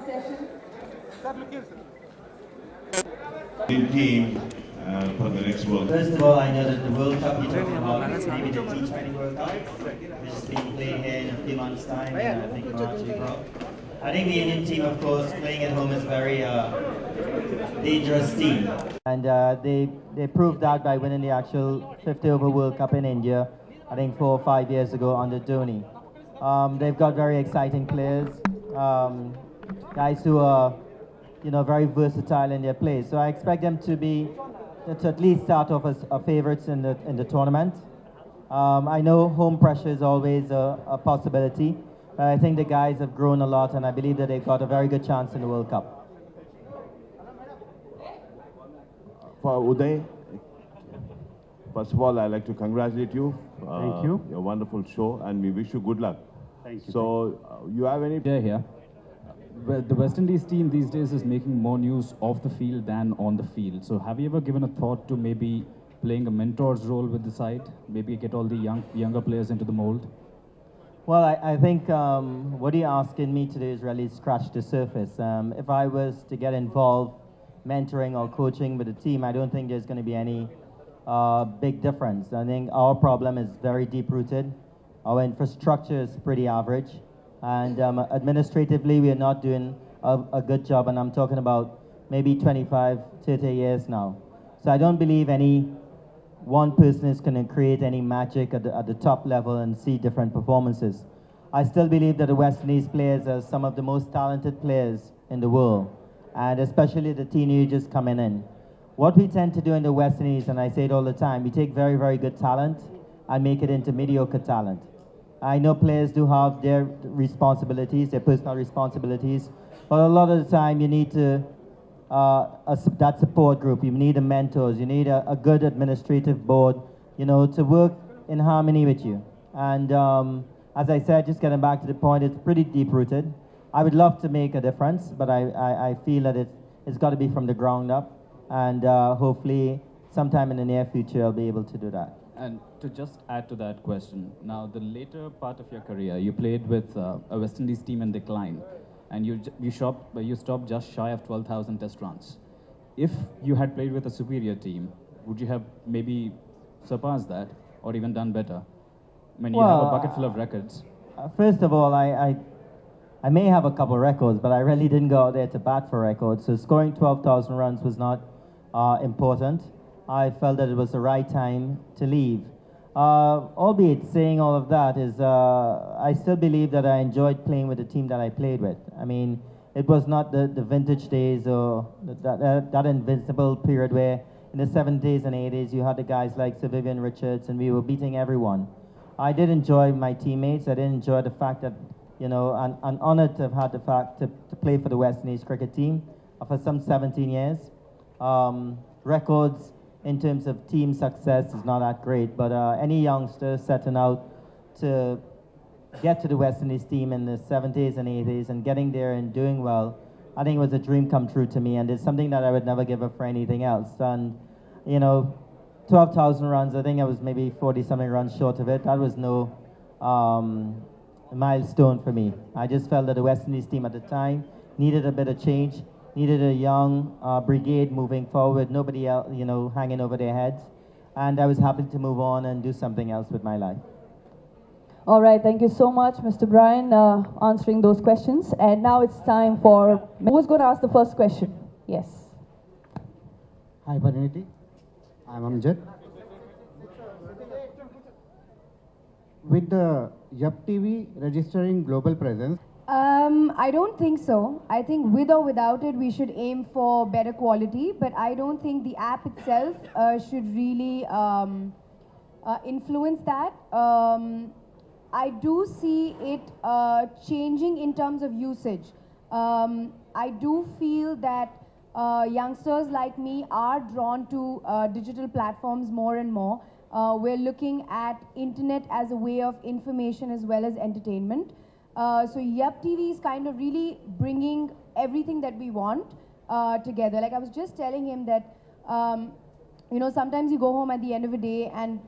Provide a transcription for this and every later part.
session. Team for the next World Cup. First of all, I know that the World Cup you're talking about is maybe the T20 World Cup, which is being played here in a few months' time, and I think March, April. I think the Indian team, of course, playing at home is a very dangerous team. And they proved that by winning the actual 50 over World Cup in India, I think 4 or 5 years ago under Dhoni. They've got very exciting players, guys who are very versatile in their play. So I expect them to at least start off as favorites in the tournament. I know home pressure is always a possibility, but I think the guys have grown a lot, and I believe that they've got a very good chance in the World Cup. For Uday, first of all, I'd like to congratulate you. Thank you. Your wonderful show, and we wish you good luck. Thank you. So, you have any... Here. The West Indies team these days is making more news off the field than on the field. So have you ever given a thought to maybe playing a mentor's role with the side? Maybe get all the younger players into the mold? Well, I think what you're asking me to do is really scratch the surface. If I was to get involved mentoring or coaching with the team, I don't think there's going to be any big difference. I think our problem is very deep-rooted. Our infrastructure is pretty average. And administratively, we are not doing a good job, and I'm talking about maybe 25, 30 years now. So I don't believe any one person is going to create any magic at the top level and see different performances. I still believe that the West Indies players are some of the most talented players in the world, and especially the teenagers coming in. What we tend to do in the West Indies, and I say it all the time, we take very, very good talent and make it into mediocre talent. I know players do have their responsibilities, their personal responsibilities, but a lot of the time you need that support group, you need mentors, you need a good administrative board, to work in harmony with you. And as I said, just getting back to the point, it's pretty deep-rooted. I would love to make a difference, but I feel that it's got to be from the ground up, and hopefully sometime in the near future I'll be able to do that. And to just add to that question, now the later part of your career, you played with a West Indies team in decline, and you stopped just shy of 12,000 test runs. If you had played with a superior team, would you have maybe surpassed that, or even done better? I mean, you have a bucket full of records. First of all, I may have a couple records, but I really didn't go out there to bat for records. So scoring 12,000 runs was not important. I felt that it was the right time to leave. Albeit saying all of that is, I still believe that I enjoyed playing with the team that I played with. I mean, it was not the vintage days or that invincible period where in the 70s and 80s you had the guys like Sir Vivian Richards and we were beating everyone. I did enjoy my teammates. I did enjoy the fact that, I'm honored to have had the fact to play for the West Indies cricket team for some 17 years. Records in terms of team success is not that great, but any youngster setting out to get to the West Indies team in the 70s and 80s and getting there and doing well, I think it was a dream come true to me, and it's something that I would never give up for anything else. And 12,000 runs, I think I was maybe 40-something runs short of it. That was no milestone for me. I just felt that the West Indies team at the time needed a bit of change, needed a young brigade moving forward, nobody else, hanging over their heads. And I was happy to move on and do something else with my life. All right, thank you so much, Mr. Brian, answering those questions. And now it's time for... Who's going to ask the first question? Yes. Hi, Parineeti. I'm Amjad. With the Yupp TV registering global presence, I don't think so. I think with or without it, we should aim for better quality, but I don't think the app itself should really influence that. I do see it changing in terms of usage. I do feel that youngsters like me are drawn to digital platforms more and more. We're looking at internet as a way of information as well as entertainment. So Yupp TV is kind of really bringing everything that we want together. Like I was just telling him that, sometimes you go home at the end of the day and,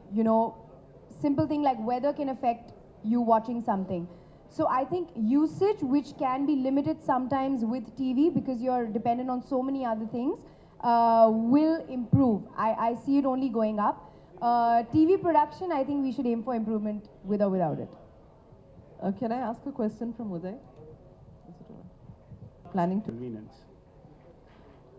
simple thing like weather can affect you watching something. So I think usage, which can be limited sometimes with TV because you're dependent on so many other things, will improve. I see it only going up. TV production, I think we should aim for improvement with or without it. Can I ask a question from Uday? Is it all right? Planning to. Convenience.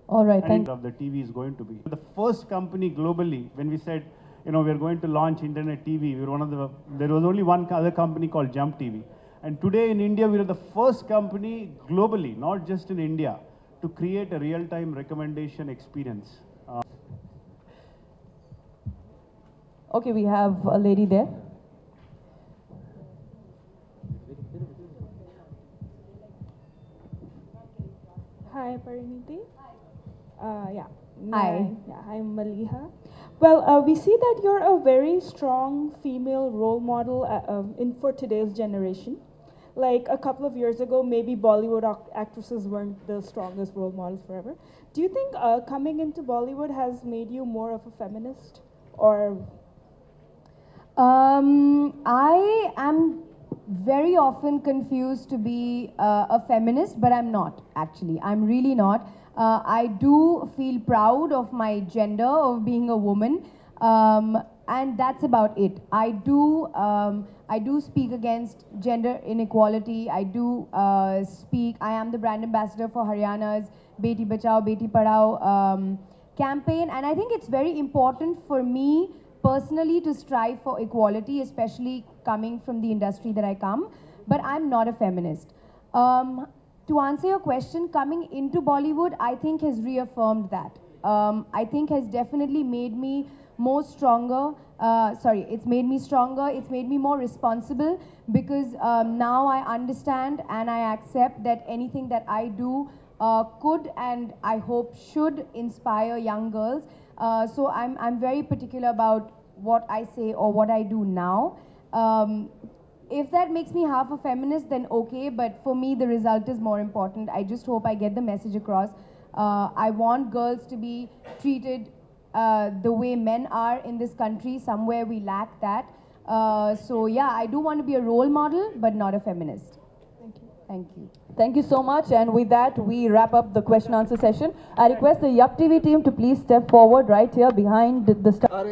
All right, And thank of the TV is going to be the first company globally. When we said, you know, we're going to launch internet TV, we were one of the. There was only one other company called Yupp TV, and today in India we are the first company globally, not just in India, to create a real-time recommendation experience. Okay, we have a lady there. Hi, Parineeti. Yeah. Hi. Yeah, I'm Maliha. Well, we see that you're a very strong female role model for today's generation. Like a couple of years ago, maybe Bollywood actresses weren't the strongest role models forever. Do you think coming into Bollywood has made you more of a feminist, or? I am very often confused to be a feminist, but I'm not actually. I'm really not. I do feel proud of my gender, of being a woman, and that's about it. I do speak against gender inequality. I do speak. I am the brand ambassador for Haryana's Beti Bachao, Beti Padhao campaign, and I think it's very important for me personally to strive for equality, especially coming from the industry that I come, but I'm not a feminist. To answer your question, coming into Bollywood, I think has reaffirmed that. I think has definitely made me more stronger. It's made me stronger. It's made me more responsible because now I understand and I accept that anything that I do could and I hope should inspire young girls. So I'm very particular about what I say or what I do now. If that makes me half a feminist, then okay, but for me the result is more important. I just hope I get the message across. I want girls to be treated the way men are in this country. Somewhere we lack that. So yeah, I do want to be a role model, but not a feminist. Thank you. Thank you. Thank you so much, and with that we wrap up the question answer session. I request the Yupp TV team to please step forward right here behind the star.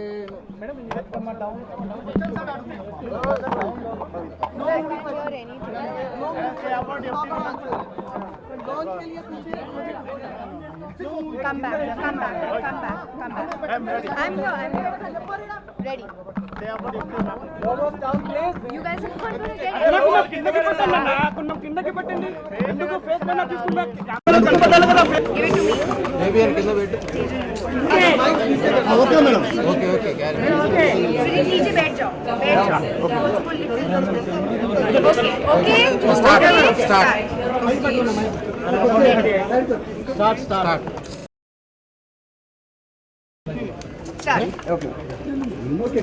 Come back. I'm here. Ready. You guys are not going to give it to me. Okay. नीचे बैठ जाओ. Okay. Start. Okay.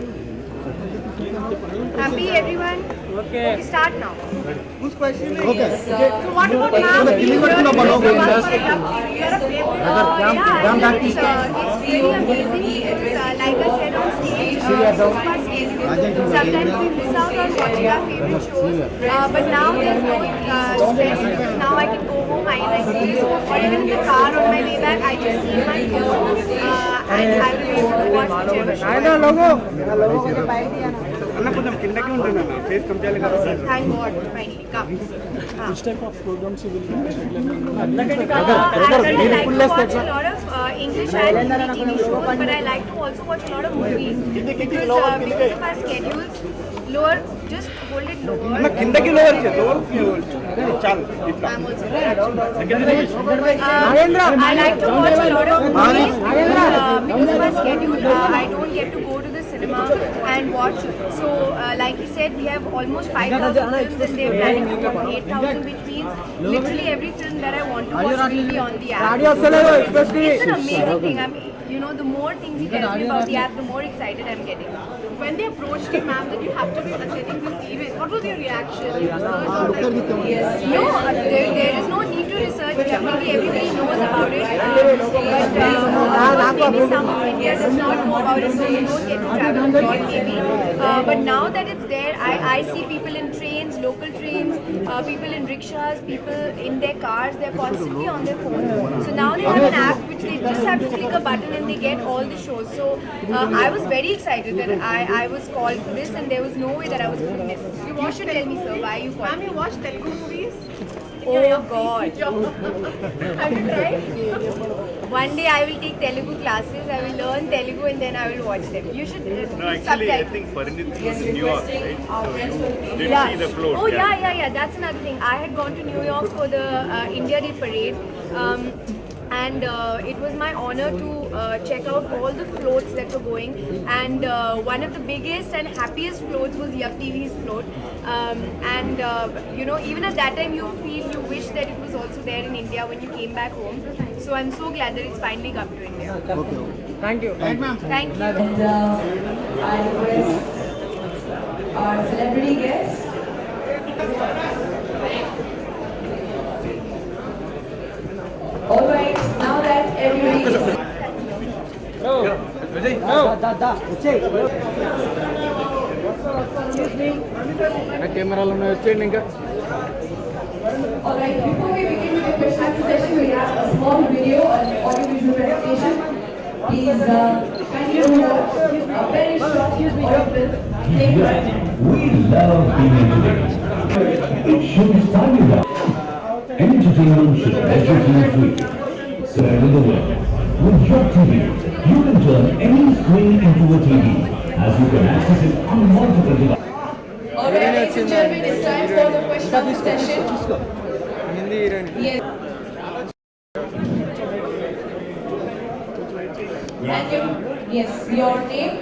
Happy everyone? Okay. Start now. Whose question? Okay. So what about ma'am? You're a favorite. It's really amazing. It's like I said on stage, sometimes we miss out on watching our favorite shows. But now there's no stress because now I can go home, I like this, or even in the car on my way back, I just see my phone and I will be able to watch whichever show. Thank God, finally, come. Which type of programs you will be actually, I like to watch a lot of English and Hindi TV shows, but I like to also watch a lot of movies because of our schedules. Lower, just hold it lower. I'm also I like to watch a lot of movies because of our schedule. I don't get to go to the cinema and watch. So, like you said, we have almost 5,000 films and they're planning to go 8,000, which means literally every film that I want to watch will be on the app. It's an amazing thing. You know, the more things he tells me about the app, the more excited I'm getting. When they approached you, ma'am, that you have to be attending this event, what was your reaction? Yes. No, there is no need to research. Definitely everybody knows about it. But maybe some of India does not know about it, so you don't get to travel abroad maybe. But now that it's there, I see people in trains local trains, people in rickshaws, people in their cars, they're constantly on their phone. So now they have an app which they just have to click a button and they get all the shows. So I was very excited that I was called for this, and there was no way that I was going to miss. You should tell me, sir, why you called me. Ma'am, you watch Telugu movies? Oh God. Have you tried? One day I will take Telugu classes, I will learn Telugu and then I will watch them. You should No, actually, I think Parineeti was in New York, right? So you did see the float. Oh yeah. That's another thing. I had gone to New York for the India Day parade. And it was my honor to check out all the floats that were going, and one of the biggest and happiest floats was Yupp TV's float, and you know, even at that time you wish that it was also there in India when you came back home. So I'm so glad that it's finally come to India. Thank you. Thank you. And I request our celebrity guest. All right, now that everybody is... All right, before we begin with the question answer session, we have a small video, an audiovisual presentation. Please continue to watch a very short audio film. Thank you. We love being today. It should be started out. Entertainment should pleasure you free. So in the world, with Yupp TV, you can turn any screen into a TV, as you can access it on multiple devices. All right, ladies and gentlemen, it's time for the question answer session. Yes. And your name?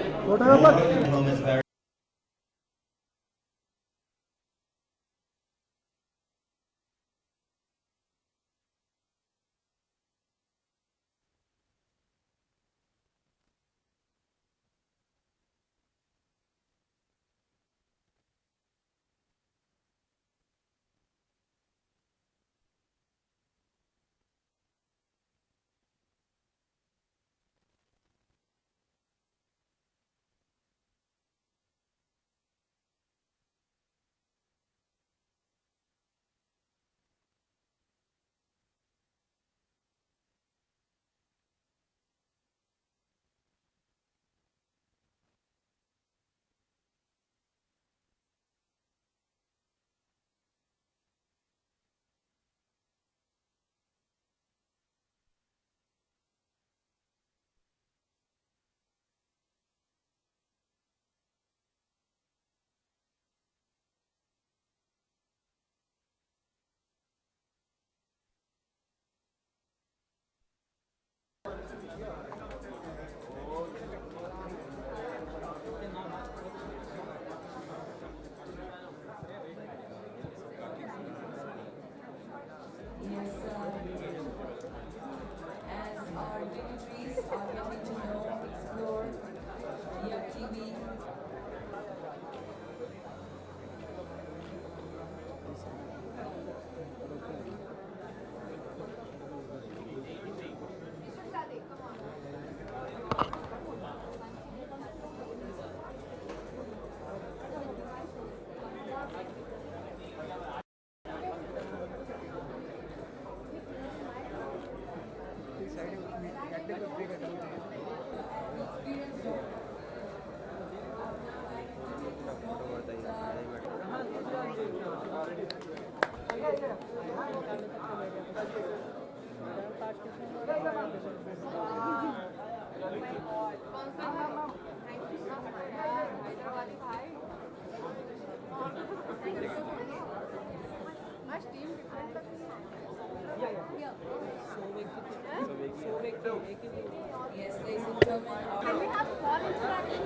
As our dignitaries are getting to know, explore Yupp TV. Yes, ladies and gentlemen. Can we have small interaction?